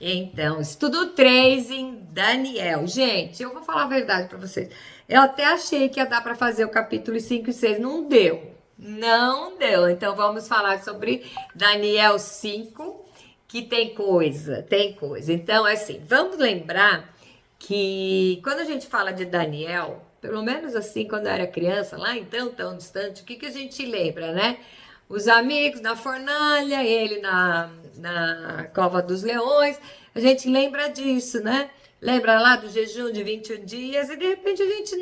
Então, estudo 3 em Daniel. Gente, eu vou falar a verdade para vocês. Eu até achei que ia dar para fazer o capítulo 5 e 6. Não deu. Não deu. Então, vamos falar sobre Daniel 5, que tem coisa, tem coisa. Então, é assim, vamos lembrar que quando a gente fala de Daniel, pelo menos assim, quando eu era criança, lá então, tão distante, o que que a gente lembra, né? Os amigos na fornalha, ele na cova dos leões, a gente lembra disso, né? Lembra lá do jejum de 21 dias e de repente a gente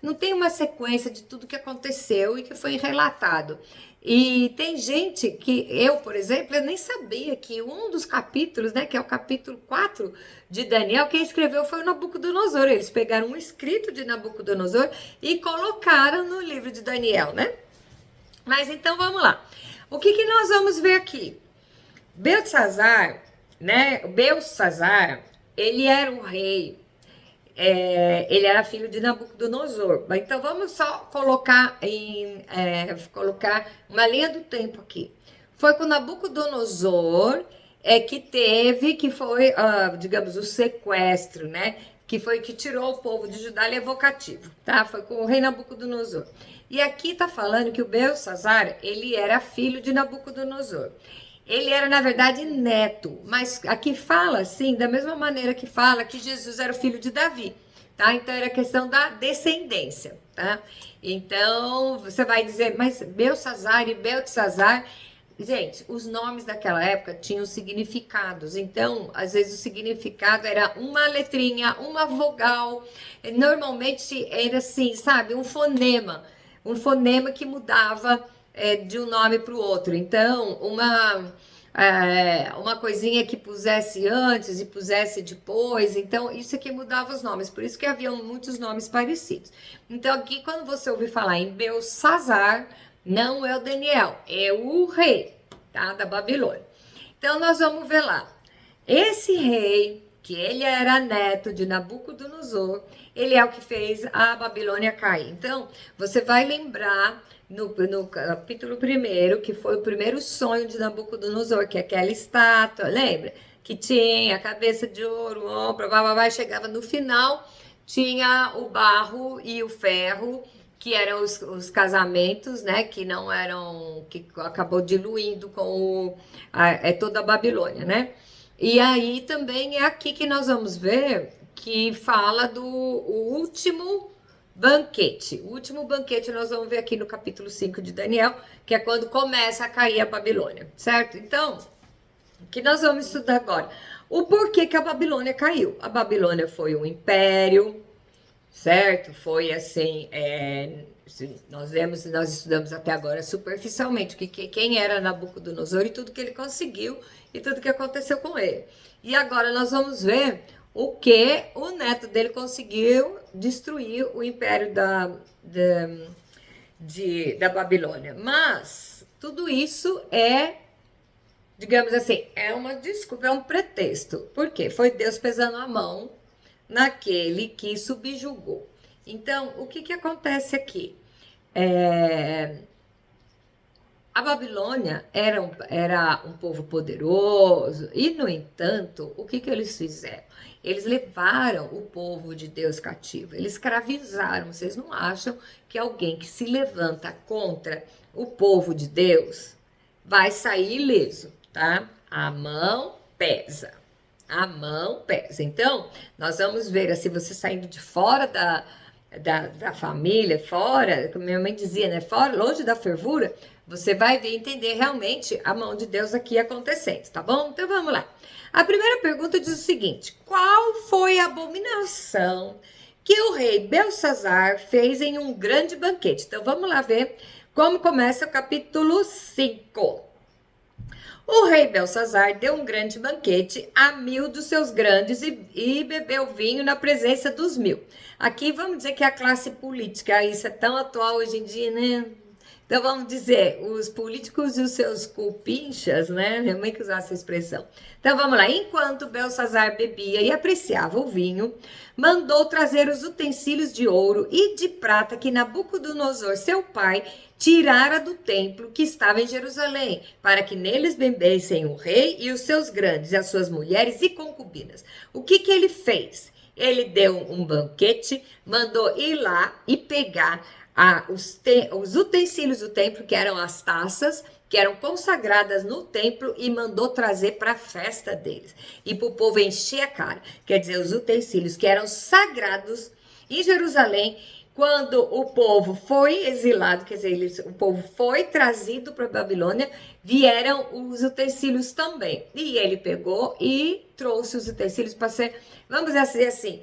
não tem uma sequência de tudo que aconteceu e que foi relatado. E tem gente que, eu, por exemplo, eu nem sabia que um dos capítulos, né, que é o capítulo 4 de Daniel, quem escreveu foi o Nabucodonosor. Eles pegaram um escrito de Nabucodonosor e colocaram no livro de Daniel, né? Mas então vamos lá. O que que nós vamos ver aqui? Belsazar, né? Belsazar, ele era o rei, ele era filho de Nabucodonosor. Então vamos só colocar uma linha do tempo aqui. Foi com Nabucodonosor que teve, que foi, digamos, o sequestro, né? Que foi que tirou o povo de Judá e levou cativo, tá? Foi com o rei Nabucodonosor. E aqui tá falando que o Belsazar, ele era filho de Nabucodonosor. Ele era, na verdade, neto, mas aqui fala assim, da mesma maneira que fala que Jesus era o filho de Davi, tá? Então era questão da descendência, tá? Então você vai dizer, mas Belsazar e Beltesazar, gente, os nomes daquela época tinham significados, então às vezes o significado era uma letrinha, uma vogal, normalmente era assim, sabe, um fonema que mudava de um nome para o outro. Então, uma coisinha que pusesse antes e pusesse depois, então isso aqui mudava os nomes, por isso que haviam muitos nomes parecidos. Então, aqui, quando você ouvir falar em Belsazar, não é o Daniel, é o rei, tá, da Babilônia. Então, nós vamos ver lá. Esse rei, que ele era neto de Nabucodonosor, ele é o que fez a Babilônia cair. Então, você vai lembrar no capítulo 1, que foi o primeiro sonho de Nabucodonosor, que é aquela estátua, lembra? Que tinha a cabeça de ouro, o ombro, chegava no final, tinha o barro e o ferro, que eram os casamentos, né? Que não eram, que acabou diluindo com toda a Babilônia, né? E aí também é aqui que nós vamos ver que fala do último banquete. O último banquete nós vamos ver aqui no capítulo 5 de Daniel, que é quando começa a cair a Babilônia, certo? Então, o que nós vamos estudar agora? O porquê que a Babilônia caiu. A Babilônia foi um império, certo? Foi assim, nós estudamos até agora superficialmente quem era Nabucodonosor e tudo que ele conseguiu e tudo que aconteceu com ele. E agora nós vamos ver o que o neto dele conseguiu destruir o império da Babilônia. Mas tudo isso digamos assim, é uma desculpa, é um pretexto. Por quê? Foi Deus pesando a mão naquele que subjugou. Então, o que acontece aqui? A Babilônia era um povo poderoso e, no entanto, o que eles fizeram? Eles levaram o povo de Deus cativo, eles escravizaram. Vocês não acham que alguém que se levanta contra o povo de Deus vai sair ileso, tá? A mão pesa. A mão pesa. Então, nós vamos ver assim, você saindo de fora da família, fora, como minha mãe dizia, né? Fora, longe da fervura, você vai ver entender realmente a mão de Deus aqui acontecendo, tá bom? Então vamos lá. A primeira pergunta diz o seguinte: qual foi a abominação que o rei Belsazar fez em um grande banquete? Então vamos lá ver como começa o capítulo 5. O rei Belsazar deu um grande banquete a 1000 dos seus grandes e bebeu vinho na presença dos 1000. Aqui vamos dizer que é a classe política, isso é tão atual hoje em dia, né? Então vamos dizer, os políticos e os seus cupinchas, né? Minha mãe que usava essa expressão. Então vamos lá. Enquanto Belsazar bebia e apreciava o vinho, mandou trazer os utensílios de ouro e de prata que Nabucodonosor, seu pai, tirara do templo que estava em Jerusalém, para que neles bebessem o rei e os seus grandes, e as suas mulheres e concubinas. O que ele fez? Ele deu um banquete, mandou ir lá e pegar os utensílios do templo, que eram as taças, que eram consagradas no templo, e mandou trazer para a festa deles. E para o povo encher a cara. Quer dizer, os utensílios que eram sagrados em Jerusalém, quando o povo foi exilado, quer dizer, o povo foi trazido para a Babilônia, vieram os utensílios também. E ele pegou e trouxe os utensílios para ser, vamos dizer assim,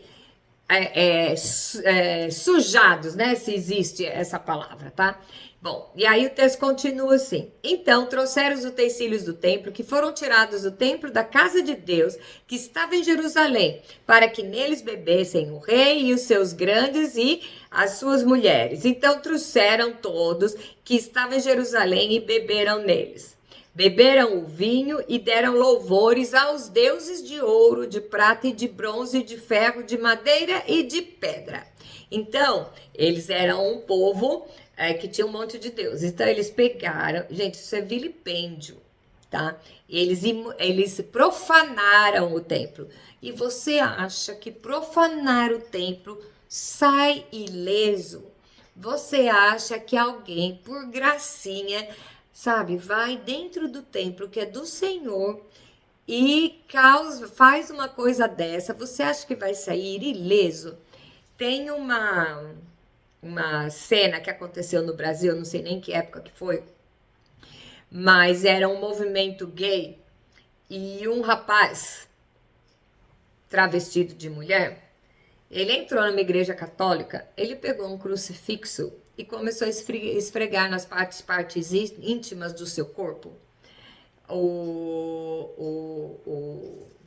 sujados, né? Se existe essa palavra, tá? Bom, e aí o texto continua assim. Então trouxeram os utensílios do templo, que foram tirados do templo da casa de Deus, que estava em Jerusalém, para que neles bebessem o rei e os seus grandes e as suas mulheres. Então trouxeram todos que estavam em Jerusalém e beberam neles. Beberam o vinho e deram louvores aos deuses de ouro, de prata e de bronze, de ferro, de madeira e de pedra. Então, eles eram um povo que tinha um monte de deuses. Então, eles pegaram... Gente, isso é vilipêndio, tá? Eles profanaram o templo. E você acha que profanar o templo sai ileso? Você acha que alguém, por gracinha... sabe, vai dentro do templo que é do Senhor e faz uma coisa dessa, você acha que vai sair ileso? Tem uma cena que aconteceu no Brasil, não sei nem que época que foi, mas era um movimento gay e um rapaz travestido de mulher, ele entrou numa igreja católica, ele pegou um crucifixo e começou a esfregar nas partes íntimas do seu corpo,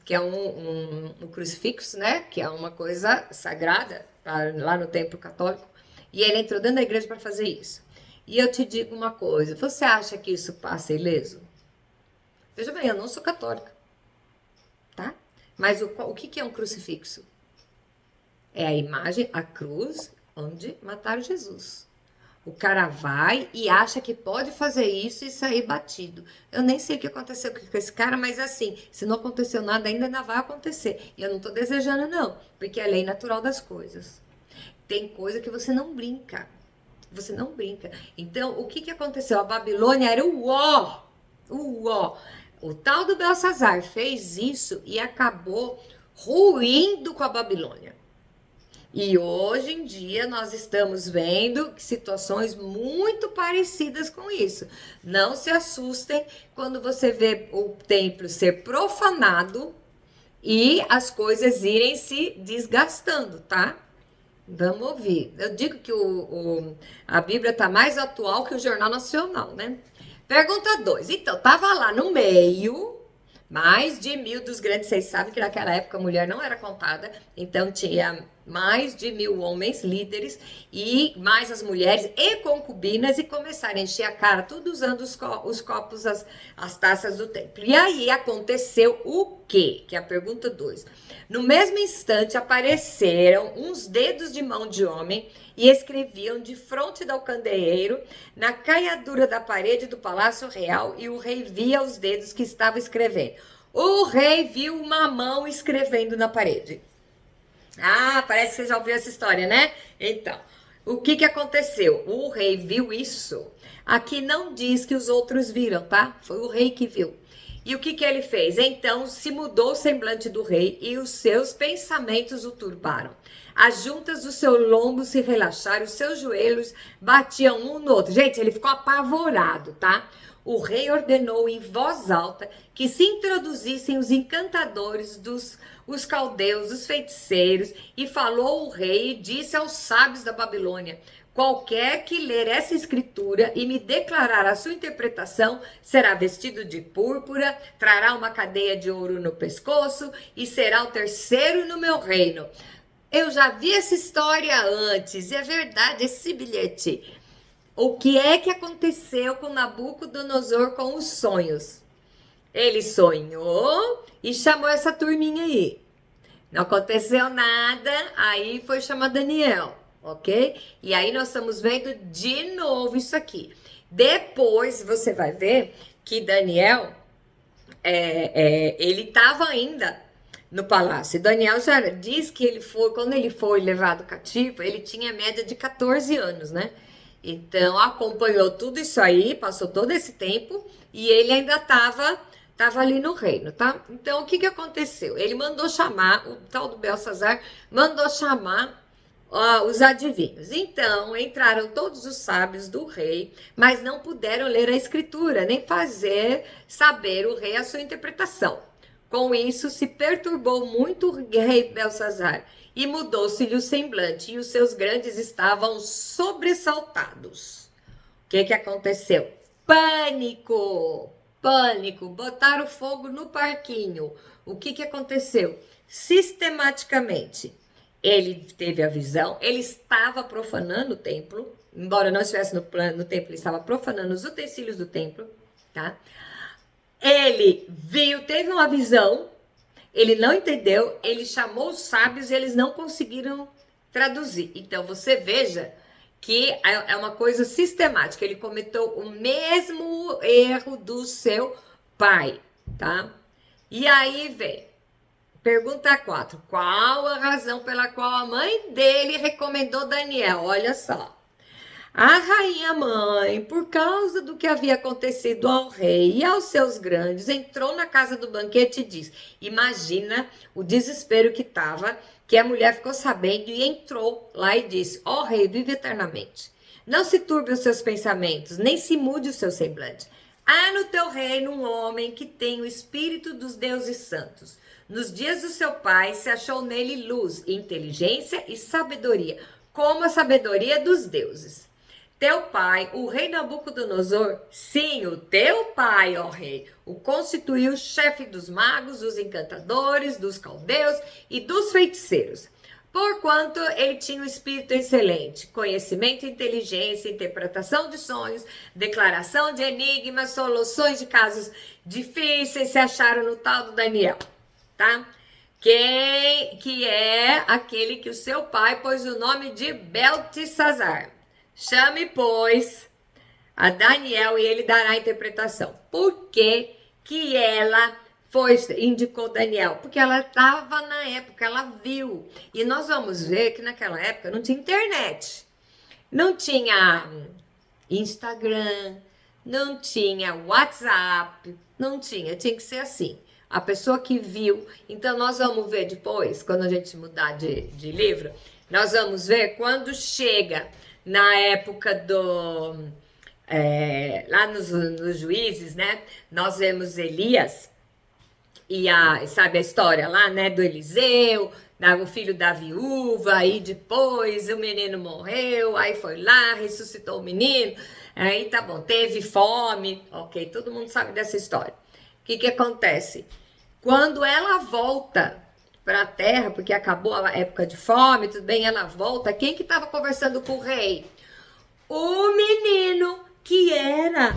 que é um crucifixo, né? Que é uma coisa sagrada lá no templo católico. E ele entrou dentro da igreja para fazer isso. E eu te digo uma coisa, você acha que isso passa ileso? Veja bem, eu não sou católica, tá? Mas o que é um crucifixo? É a imagem, a cruz, onde mataram Jesus. O cara vai e acha que pode fazer isso e sair batido. Eu nem sei o que aconteceu com esse cara, mas assim, se não aconteceu nada, ainda vai acontecer. E eu não tô desejando, não, porque é a lei natural das coisas. Tem coisa que você não brinca. Você não brinca. Então, o que aconteceu? A Babilônia era o ó. O tal do Belsazar fez isso e acabou ruindo com a Babilônia. E hoje em dia nós estamos vendo situações muito parecidas com isso. Não se assustem quando você vê o templo ser profanado e as coisas irem se desgastando, tá? Vamos ouvir. Eu digo que a Bíblia está mais atual que o Jornal Nacional, né? Pergunta 2. Então, estava lá no meio... mais de 1.000 dos grandes, vocês sabem que naquela época a mulher não era contada, então tinha mais de 1.000 homens líderes e mais as mulheres e concubinas e começaram a encher a cara, tudo usando os copos, as taças do templo. E aí aconteceu o quê? Que é a pergunta 2. No mesmo instante apareceram uns dedos de mão de homem e escreviam de fronte do candeeiro na caiadura da parede do palácio real, e o rei via os dedos que estavam escrevendo. O rei viu uma mão escrevendo na parede. Ah, parece que você já ouviu essa história, né? Então, o que aconteceu? O rei viu isso. Aqui não diz que os outros viram, tá? Foi o rei que viu. E o que ele fez? Então se mudou o semblante do rei e os seus pensamentos o turbaram. As juntas do seu lombo se relaxaram, os seus joelhos batiam um no outro. Gente, ele ficou apavorado, tá? O rei ordenou em voz alta que se introduzissem os encantadores, os caldeus, os feiticeiros, e falou o rei e disse aos sábios da Babilônia: qualquer que ler essa escritura e me declarar a sua interpretação será vestido de púrpura, trará uma cadeia de ouro no pescoço e será o terceiro no meu reino. Eu já vi essa história antes, e é verdade, esse bilhete. O que é que aconteceu com Nabucodonosor com os sonhos? Ele sonhou e chamou essa turminha aí. Não aconteceu nada, aí foi chamar Daniel, ok? E aí nós estamos vendo de novo isso aqui. Depois você vai ver que Daniel, ele estava ainda no palácio. Daniel já diz que ele foi, quando ele foi levado cativo, ele tinha média de 14 anos, né? Então acompanhou tudo isso aí, passou todo esse tempo e ele ainda estava ali no reino, tá? Então o que que aconteceu? Ele mandou chamar, o tal do Belsazar mandou chamar os adivinhos. Então entraram todos os sábios do rei, mas não puderam ler a escritura, nem fazer saber o rei a sua interpretação. Com isso se perturbou muito o rei Belsazar e mudou-se-lhe o semblante, e os seus grandes estavam sobressaltados. O que que aconteceu? Pânico! Pânico! Botaram fogo no parquinho. O que que aconteceu? Sistematicamente, ele teve a visão, ele estava profanando o templo, embora não estivesse no templo, ele estava profanando os utensílios do templo, tá? Ele viu, teve uma visão, ele não entendeu, ele chamou os sábios e eles não conseguiram traduzir. Então você veja que é uma coisa sistemática, ele cometeu o mesmo erro do seu pai, tá? E aí vem, pergunta 4, qual a razão pela qual a mãe dele recomendou Daniel? Olha só. A rainha mãe, por causa do que havia acontecido ao rei e aos seus grandes, entrou na casa do banquete e disse, imagina o desespero que estava, que a mulher ficou sabendo e entrou lá e disse, ó rei, vive eternamente. Não se turbe os seus pensamentos, nem se mude o seu semblante. Há no teu reino um homem que tem o espírito dos deuses santos. Nos dias do seu pai se achou nele luz, inteligência e sabedoria, como a sabedoria dos deuses. Teu pai, o rei Nabucodonosor, sim, o teu pai, ó rei, o constituiu chefe dos magos, dos encantadores, dos caldeus e dos feiticeiros. Porquanto ele tinha um espírito excelente, conhecimento, inteligência, interpretação de sonhos, declaração de enigmas, soluções de casos difíceis, se acharam no tal do Daniel, tá? Que é aquele que o seu pai pôs o nome de Beltesazar. Chame, pois, a Daniel e ele dará a interpretação. Por que que ela indicou Daniel? Porque ela estava na época, ela viu. E nós vamos ver que naquela época não tinha internet. Não tinha Instagram, não tinha WhatsApp, não tinha que ser assim. A pessoa que viu. Então nós vamos ver depois, quando a gente mudar de livro, nós vamos ver quando chega na época lá nos Juízes, né? Nós vemos Elias e sabe a história lá, né? Do Eliseu, o filho da viúva, aí depois o menino morreu, aí foi lá, ressuscitou o menino, aí tá bom, teve fome, ok, todo mundo sabe dessa história. O que acontece? Quando ela volta para a terra, porque acabou a época de fome, tudo bem, ela volta, quem que estava conversando com o rei? O menino que era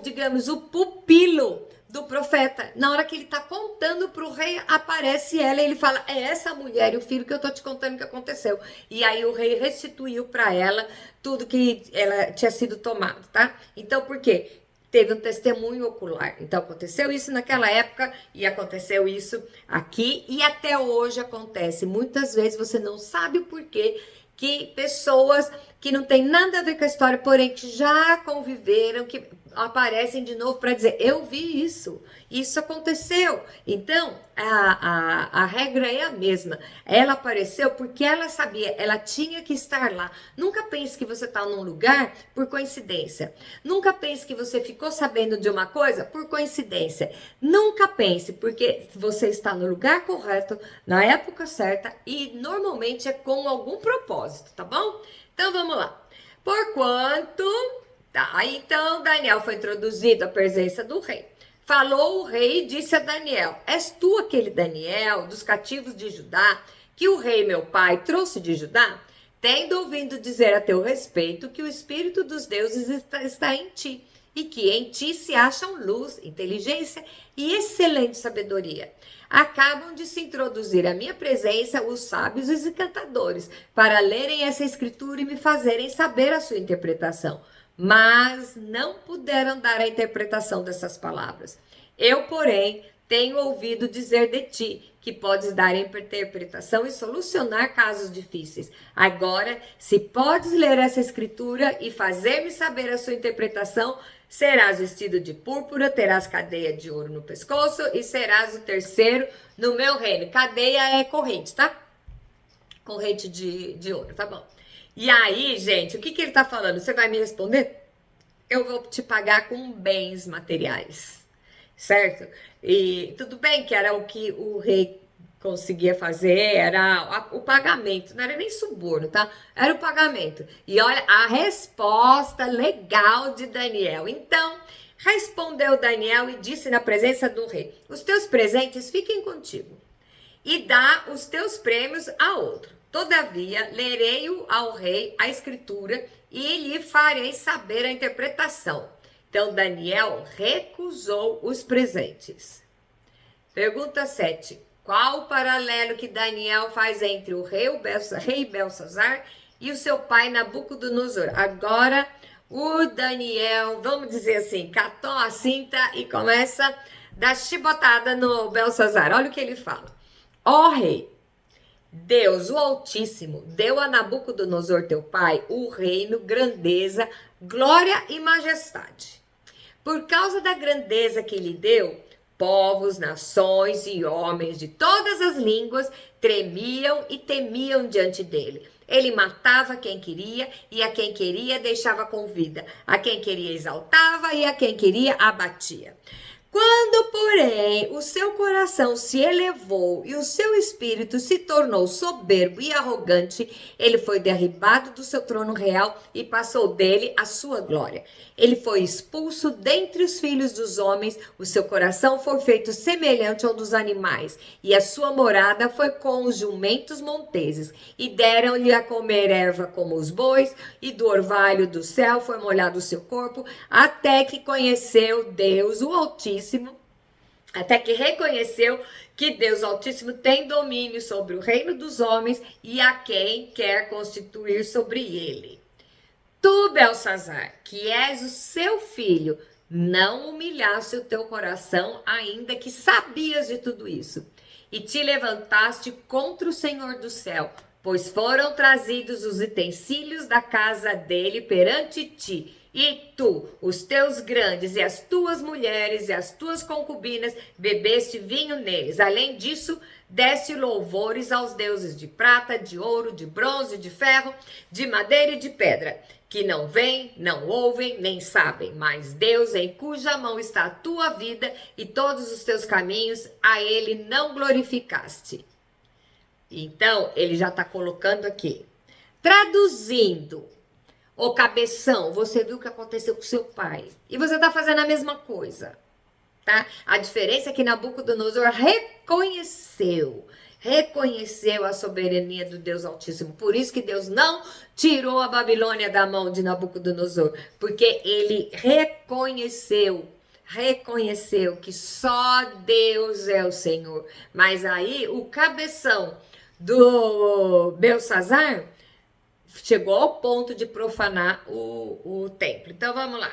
digamos, o pupilo do profeta. Na hora que ele está contando para o rei, aparece ela e ele fala, é essa mulher e o filho que eu tô te contando que aconteceu. E aí o rei restituiu para ela tudo que ela tinha sido tomado, tá? Então, por quê? Teve um testemunho ocular. Então, aconteceu isso naquela época e aconteceu isso aqui e até hoje acontece. Muitas vezes você não sabe o porquê que pessoas que não tem nada a ver com a história, porém que já conviveram, que aparecem de novo para dizer, eu vi isso aconteceu. Então, a regra é a mesma. Ela apareceu porque ela sabia, ela tinha que estar lá. Nunca pense que você está num lugar por coincidência. Nunca pense que você ficou sabendo de uma coisa por coincidência. Nunca pense, porque você está no lugar correto, na época certa e normalmente é com algum propósito, tá bom? Então, vamos lá. Porquanto... Tá, aí então Daniel foi introduzido à presença do rei. Falou o rei e disse a Daniel, és tu aquele Daniel dos cativos de Judá, que o rei meu pai trouxe de Judá? tendo ouvido dizer a teu respeito que o Espírito dos deuses está em ti, e que em ti se acham luz, inteligência e excelente sabedoria. Acabam de se introduzir à minha presença os sábios e os encantadores, para lerem essa escritura e me fazerem saber a sua interpretação. Mas não puderam dar a interpretação dessas palavras. Eu, porém, tenho ouvido dizer de ti que podes dar interpretação e solucionar casos difíceis. Agora, se podes ler essa escritura e fazer-me saber a sua interpretação, serás vestido de púrpura, terás cadeia de ouro no pescoço e serás o terceiro no meu reino. Cadeia é corrente, tá? Corrente de ouro, tá bom. E aí, gente, o que ele tá falando? Você vai me responder? Eu vou te pagar com bens materiais, certo? E tudo bem que era o que o rei conseguia fazer, era o pagamento, não era nem suborno, tá? Era o pagamento. E olha a resposta legal de Daniel. Então, respondeu Daniel e disse na presença do rei: os teus presentes fiquem contigo e dá os teus prêmios a outro. Todavia, lerei ao rei a escritura e lhe farei saber a interpretação. Então, Daniel recusou os presentes. Pergunta 7. Qual o paralelo que Daniel faz entre o rei Belsazar e o seu pai Nabucodonosor? Agora, o Daniel, vamos dizer assim, catou a cinta e começa a dar chibotada no Belsazar. Olha o que ele fala. Ó rei, Deus, o Altíssimo, deu a Nabucodonosor, teu pai, o reino, grandeza, glória e majestade. Por causa da grandeza que lhe deu, povos, nações e homens de todas as línguas tremiam e temiam diante dele. Ele matava quem queria e a quem queria deixava com vida. A quem queria exaltava e a quem queria abatia. Quando, porém, o seu coração se elevou e o seu espírito se tornou soberbo e arrogante, ele foi derribado do seu trono real e passou dele a sua glória. Ele foi expulso dentre os filhos dos homens, o seu coração foi feito semelhante ao dos animais, e a sua morada foi com os jumentos monteses, e deram-lhe a comer erva como os bois, e do orvalho do céu foi molhado o seu corpo, até que conheceu Deus, o Altíssimo, até que reconheceu que Deus Altíssimo tem domínio sobre o reino dos homens e a quem quer constituir sobre ele. Tu, Belsazar, que és o seu filho, não humilhaste o teu coração, ainda que sabias de tudo isso, e te levantaste contra o Senhor do céu, pois foram trazidos os utensílios da casa dele perante ti, e tu, os teus grandes e as tuas mulheres e as tuas concubinas, bebeste vinho neles. Além disso, deste louvores aos deuses de prata, de ouro, de bronze, de ferro, de madeira e de pedra, que não veem, não ouvem, nem sabem, mas Deus, em cuja mão está a tua vida e todos os teus caminhos, a ele não glorificaste. Então, ele já está colocando aqui, traduzindo. Ô cabeção, você viu o que aconteceu com seu pai. E você está fazendo a mesma coisa, tá? A diferença é que Nabucodonosor reconheceu a soberania do Deus Altíssimo. Por isso que Deus não tirou a Babilônia da mão de Nabucodonosor. Porque ele reconheceu que só Deus é o Senhor. Mas aí o cabeção do Belsazar chegou ao ponto de profanar o templo. Então, vamos lá.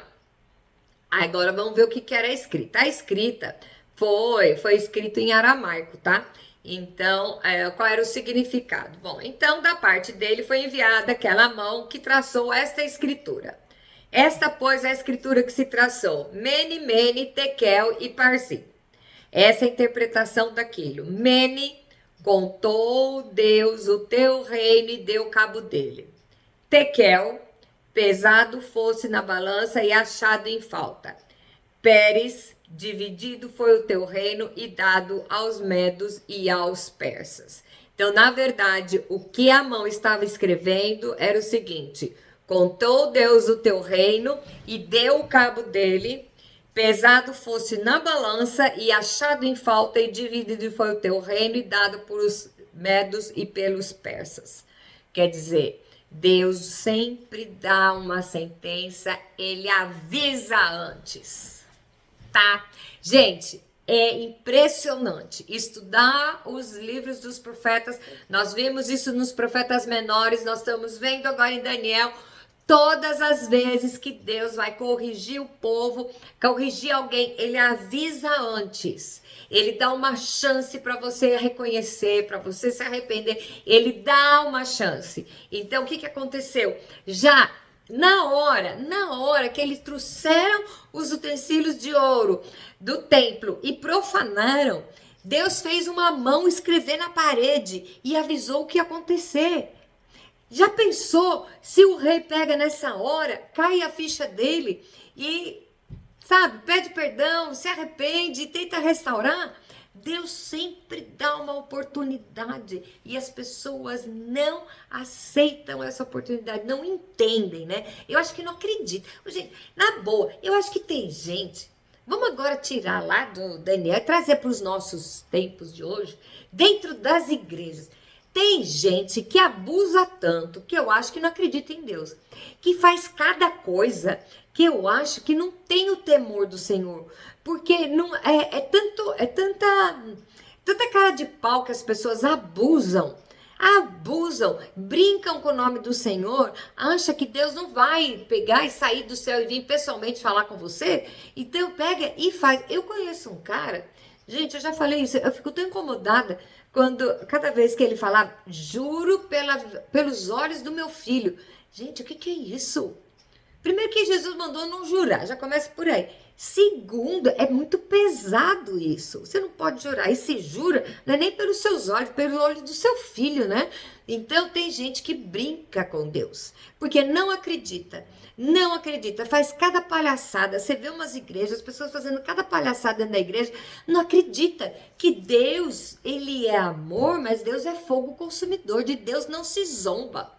Agora, vamos ver o que era a escrita. A escrita foi escrito em aramaico, tá? Então, qual era o significado? Bom, então, da parte dele foi enviada aquela mão que traçou esta escritura. Esta, pois, é a escritura que se traçou. Mene, Mene, Tekel e Parsi. Essa é a interpretação daquilo. Mene, contou Deus o teu reino e deu cabo dele. Tekel, pesado fosse na balança e achado em falta. Pérez, dividido foi o teu reino e dado aos medos e aos persas. Então, na verdade, o que a mão estava escrevendo era o seguinte: contou Deus o teu reino e deu o cabo dele. Pesado fosse na balança e achado em falta e dividido foi o teu reino e dado por os medos e pelos persas. Quer dizer, Deus sempre dá uma sentença, ele avisa antes, tá? Gente, é impressionante estudar os livros dos profetas. Nós vimos isso nos profetas menores, nós estamos vendo agora em Daniel. Todas as vezes que Deus vai corrigir o povo, corrigir alguém, ele avisa antes. Ele dá uma chance para você reconhecer, para você se arrepender. Ele dá uma chance. Então, o que aconteceu? Já na hora que eles trouxeram os utensílios de ouro do templo e profanaram, Deus fez uma mão escrever na parede e avisou o que ia acontecer. Já pensou se o rei pega nessa hora, cai a ficha dele e, sabe, pede perdão, se arrepende e tenta restaurar? Deus sempre dá uma oportunidade e as pessoas não aceitam essa oportunidade, não entendem, né? Eu acho que não acreditam. Gente, na boa, eu acho que tem gente. Vamos agora tirar lá do Daniel e trazer para os nossos tempos de hoje, dentro das igrejas. Tem gente que abusa tanto que eu acho que não acredita em Deus, que faz cada coisa que eu acho que não tem o temor do Senhor, porque não tanta cara de pau que as pessoas abusam, brincam com o nome do Senhor, acha que Deus não vai pegar e sair do céu e vir pessoalmente falar com você, então pega e faz. Eu conheço um cara, gente, eu já falei isso, eu fico tão incomodada cada vez que ele falava, juro pelos olhos do meu filho. Gente, o que é isso? Primeiro que Jesus mandou não jurar, já começa por aí. Segundo, é muito pesado isso. Você não pode jurar. E se jura, não é nem pelos seus olhos, pelo olho do seu filho, né? Então tem gente que brinca com Deus, porque não acredita, faz cada palhaçada. Você vê umas igrejas, as pessoas fazendo cada palhaçada dentro da igreja, não acredita que Deus, ele é amor, mas Deus é fogo consumidor, de Deus não se zomba.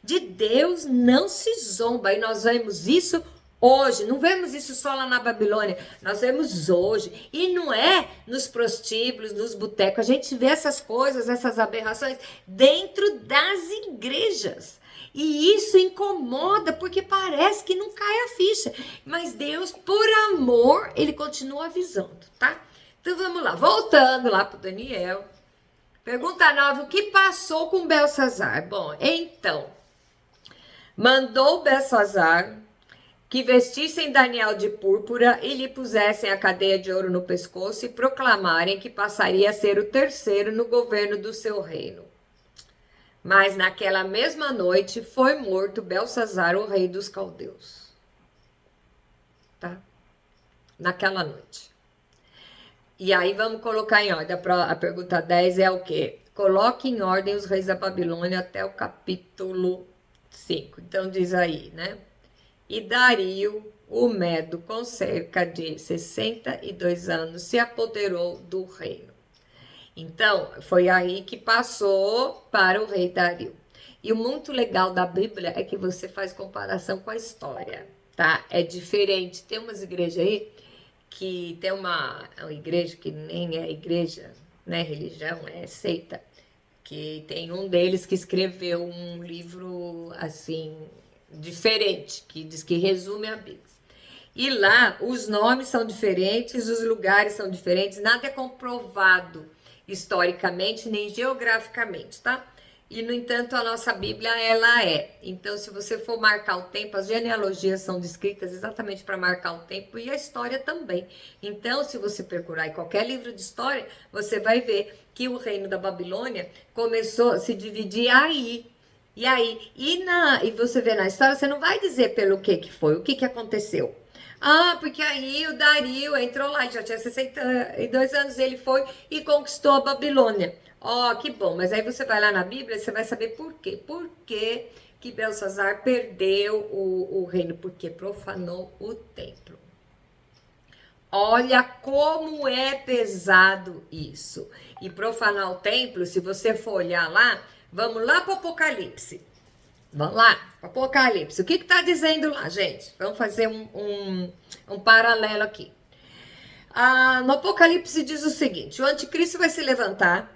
De Deus não se zomba. E nós vemos isso hoje, não vemos isso só lá na Babilônia, nós vemos hoje. E não é nos prostíbulos, nos botecos. A gente vê essas coisas, essas aberrações dentro das igrejas. E isso incomoda, porque parece que não cai a ficha. Mas Deus, por amor, ele continua avisando, tá? Então vamos lá, voltando lá para o Daniel. Pergunta 9, o que passou com Belsazar? Bom, então, mandou Belsazar que vestissem Daniel de púrpura e lhe pusessem a cadeia de ouro no pescoço e proclamarem que passaria a ser o terceiro no governo do seu reino. Mas naquela mesma noite foi morto Belsazar, o rei dos caldeus. Tá? Naquela noite. E aí vamos colocar em ordem. A pergunta 10 é o quê? Coloque em ordem os reis da Babilônia até o capítulo 5. Então diz aí, né? E Dario, o Medo, com cerca de 62 anos, se apoderou do reino. Então, foi aí que passou para o rei Dario. E o muito legal da Bíblia é que você faz comparação com a história, tá? É diferente. Tem umas igrejas aí que tem uma igreja que nem é igreja, né? Religião, é seita. Que tem um deles que escreveu um livro, assim, diferente, que diz que resume a Bíblia. E lá os nomes são diferentes, os lugares são diferentes, nada é comprovado historicamente nem geograficamente, tá? E no entanto a nossa Bíblia ela é. Então se você for marcar o tempo, as genealogias são descritas exatamente para marcar o tempo e a história também. Então se você procurar em qualquer livro de história, você vai ver que o reino da Babilônia começou a se dividir aí. E você vê na história, você não vai dizer pelo que foi, o que aconteceu. Ah, porque aí o Dario entrou lá, já tinha 62 anos, ele foi e conquistou a Babilônia. Ó, que bom, mas aí você vai lá na Bíblia e você vai saber por quê. Por que Belsazar perdeu o reino? Porque profanou o templo. Olha como é pesado isso. E profanar o templo, se você for olhar lá, vamos lá para o Apocalipse. Vamos lá, Apocalipse. O que está dizendo lá, gente? Vamos fazer um paralelo aqui. No Apocalipse diz o seguinte: o anticristo vai se levantar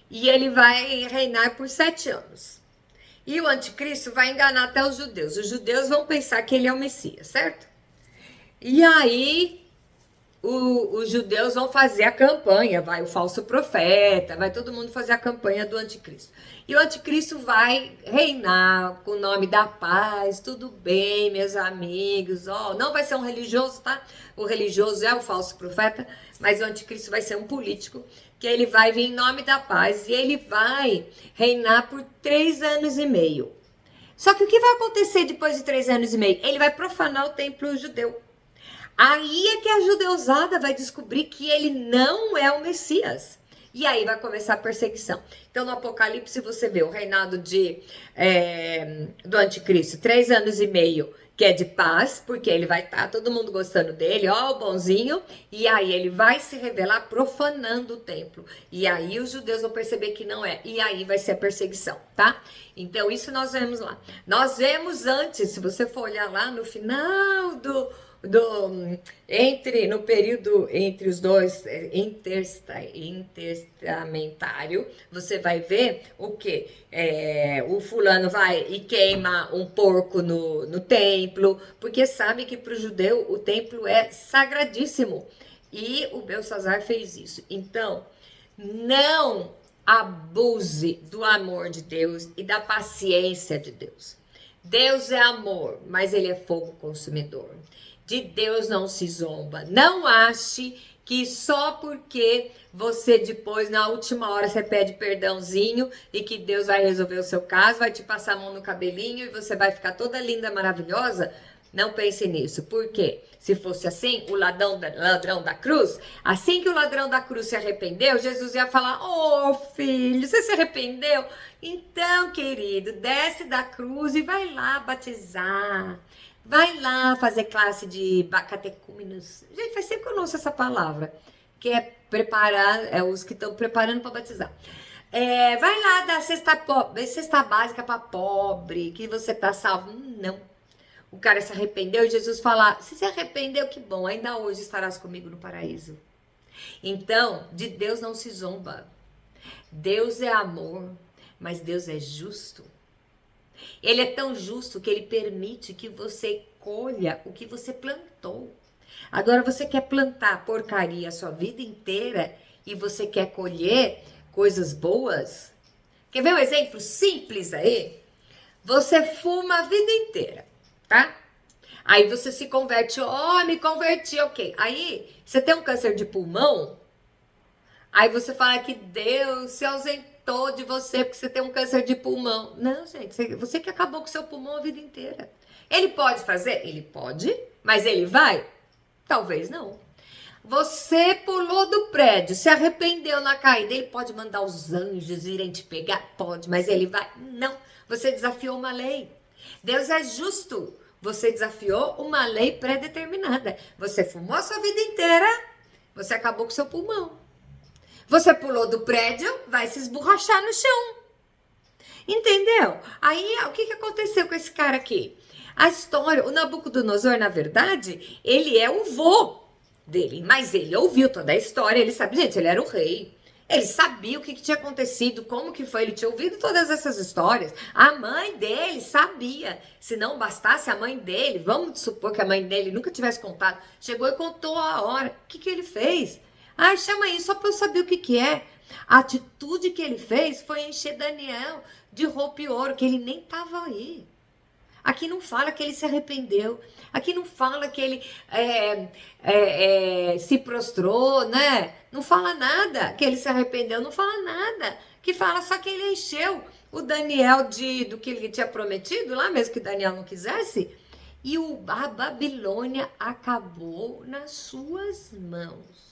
e ele vai reinar por 7 anos. E o anticristo vai enganar até os judeus. Os judeus vão pensar que ele é o Messias, certo? E aí os judeus vão fazer a campanha, vai o falso profeta, vai todo mundo fazer a campanha do anticristo. E o anticristo vai reinar com o nome da paz, tudo bem, meus amigos, ó, não vai ser um religioso, tá? O religioso é o falso profeta, mas o anticristo vai ser um político, que ele vai vir em nome da paz e ele vai reinar por 3 anos e meio. Só que o que vai acontecer depois de 3 anos e meio? Ele vai profanar o templo judeu. Aí é que a judeusada vai descobrir que ele não é o Messias. E aí vai começar a perseguição. Então, no Apocalipse, você vê o reinado do anticristo, 3 anos e meio, que é de paz, porque ele vai estar todo mundo gostando dele, ó, o bonzinho, e aí ele vai se revelar profanando o templo. E aí os judeus vão perceber que não é. E aí vai ser a perseguição, tá? Então, isso nós vemos lá. Nós vemos antes, se você for olhar lá no final no período entre os dois intertestamentário, você vai ver o que o fulano vai e queima um porco no templo, porque sabe que para o judeu o templo é sagradíssimo, e o Belsazar fez isso. Então, não abuse do amor de Deus e da paciência de Deus. Deus é amor, mas ele é fogo consumidor. De Deus não se zomba. Não ache que só porque você depois, na última hora, você pede perdãozinho e que Deus vai resolver o seu caso, vai te passar a mão no cabelinho e você vai ficar toda linda, maravilhosa. Não pense nisso. Por quê? Se fosse assim, o ladrão da cruz, assim que o ladrão da cruz se arrependeu, Jesus ia falar: "Ô, filho, você se arrependeu? Então, querido, desce da cruz e vai lá batizar. Vai lá fazer classe de catecúmenos." Gente, faz tempo que eu não uso essa palavra, que é preparar, os que estão preparando para batizar. Vai lá dar cesta básica para pobre, que você tá salvo. Não. O cara se arrependeu e Jesus fala: "Se arrependeu, que bom, ainda hoje estarás comigo no paraíso." Então, de Deus não se zomba. Deus é amor, mas Deus é justo. Ele é tão justo que ele permite que você colha o que você plantou. Agora, você quer plantar porcaria a sua vida inteira e você quer colher coisas boas? Quer ver um exemplo simples aí? Você fuma a vida inteira, tá? Aí você se converte, me converti, ok. Aí você tem um câncer de pulmão, aí você fala que Deus se ausentou de você porque você tem um câncer de pulmão. Não, gente, você que acabou com seu pulmão a vida inteira. Ele pode fazer? Ele pode, mas ele vai? Talvez não. Você pulou do prédio, se arrependeu na caída, ele pode mandar os anjos irem te pegar? Pode, mas ele vai? Não. Você desafiou uma lei. Deus é justo. Você desafiou uma lei pré-determinada. Você fumou a sua vida inteira, você acabou com seu pulmão. Você pulou do prédio, vai se esborrachar no chão. Entendeu? Aí, o que aconteceu com esse cara aqui? A história, o Nabucodonosor, na verdade, ele é o vô dele, mas ele ouviu toda a história, ele sabe, gente, ele era o rei. Ele sabia o que tinha acontecido, como que foi, ele tinha ouvido todas essas histórias. A mãe dele sabia. Se não bastasse a mãe dele, vamos supor que a mãe dele nunca tivesse contado, chegou e contou a hora. O que ele fez? Chama aí, só para eu saber o que é. A atitude que ele fez foi encher Daniel de roupa e ouro, que ele nem estava aí. Aqui não fala que ele se arrependeu. Aqui não fala que ele se prostrou, né? Não fala nada que ele se arrependeu, não fala nada. Que fala só que ele encheu o Daniel do que ele tinha prometido, lá mesmo que Daniel não quisesse. E a Babilônia acabou nas suas mãos.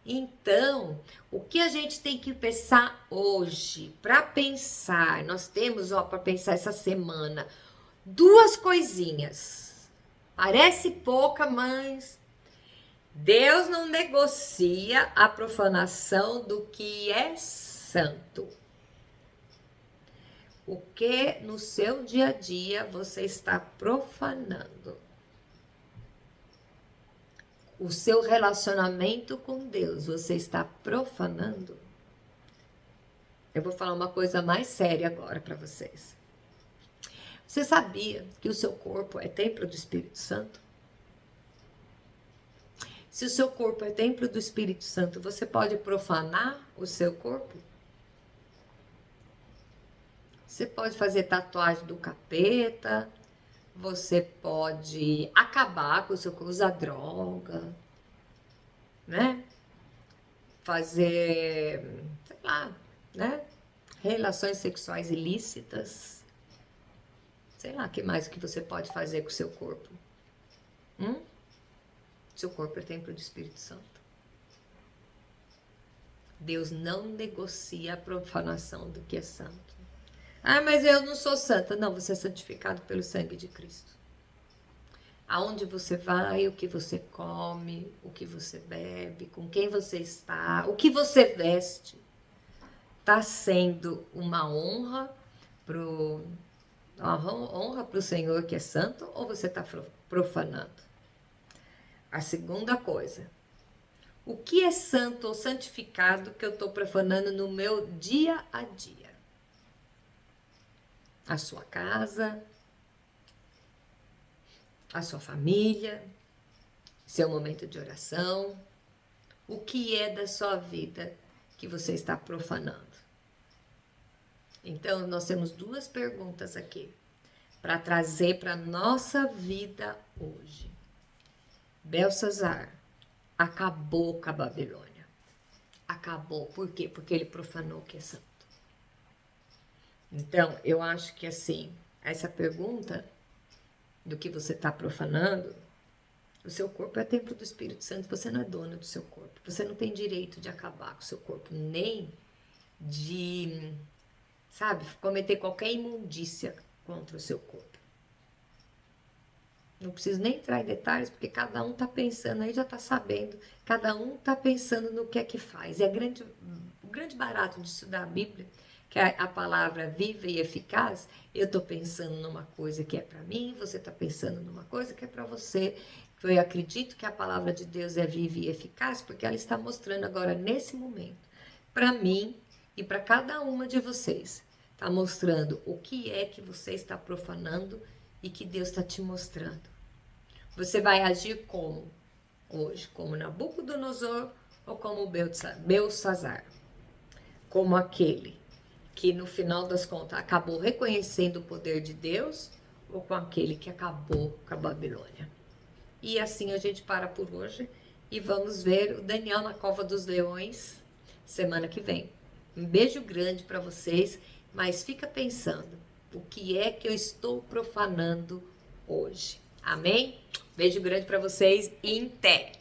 Então, o que a gente tem que pensar hoje? Para pensar, nós temos para pensar essa semana 2 coisinhas. Parece pouca, mas Deus não negocia a profanação do que é santo. O que no seu dia a dia você está profanando? O seu relacionamento com Deus, você está profanando? eu vou falar uma coisa mais séria agora para vocês. Você sabia que o seu corpo é templo do Espírito Santo? Se o seu corpo é templo do Espírito Santo, você pode profanar o seu corpo? Você pode fazer tatuagem do capeta, você pode acabar com o seu corpo, usar droga, né? Fazer, sei lá, né? Relações sexuais ilícitas. Sei lá, o que mais que você pode fazer com o seu corpo? Seu corpo é templo do Espírito Santo. Deus não negocia a profanação do que é santo. Ah, mas eu não sou santa. Não, você é santificado pelo sangue de Cristo. Aonde você vai, o que você come, o que você bebe, com quem você está, o que você veste, está sendo uma honra para o Senhor que é santo, ou você está profanando? A segunda coisa, o que é santo ou santificado que eu estou profanando no meu dia a dia? A sua casa, a sua família, seu momento de oração. O que é da sua vida que você está profanando? Então, nós temos duas perguntas aqui para trazer para a nossa vida hoje. Belsazar acabou com a Babilônia. Acabou. Por quê? Porque ele profanou o que é santo. Então, eu acho que assim, essa pergunta do que você está profanando, o seu corpo é templo do Espírito Santo, você não é dono do seu corpo. Você não tem direito de acabar com o seu corpo, nem de, sabe, cometer qualquer imundícia contra o seu corpo. Não preciso nem entrar em detalhes, porque cada um está pensando, aí já está sabendo, cada um está pensando no que é que faz. E o grande barato de estudar a Bíblia, que é a palavra viva e eficaz, eu estou pensando numa coisa que é para mim, você está pensando numa coisa que é para você. Eu acredito que a palavra de Deus é viva e eficaz, porque ela está mostrando agora, nesse momento, para mim e para cada uma de vocês. Está mostrando o que é que você está profanando e que Deus está te mostrando. Você vai agir como hoje? Como Nabucodonosor ou como Belsazar? Como aquele que no final das contas acabou reconhecendo o poder de Deus, ou com aquele que acabou com a Babilônia? E assim a gente para por hoje e vamos ver o Daniel na Cova dos Leões semana que vem. Um beijo grande para vocês, mas fica pensando, o que é que eu estou profanando hoje? Amém? Beijo grande para vocês e até!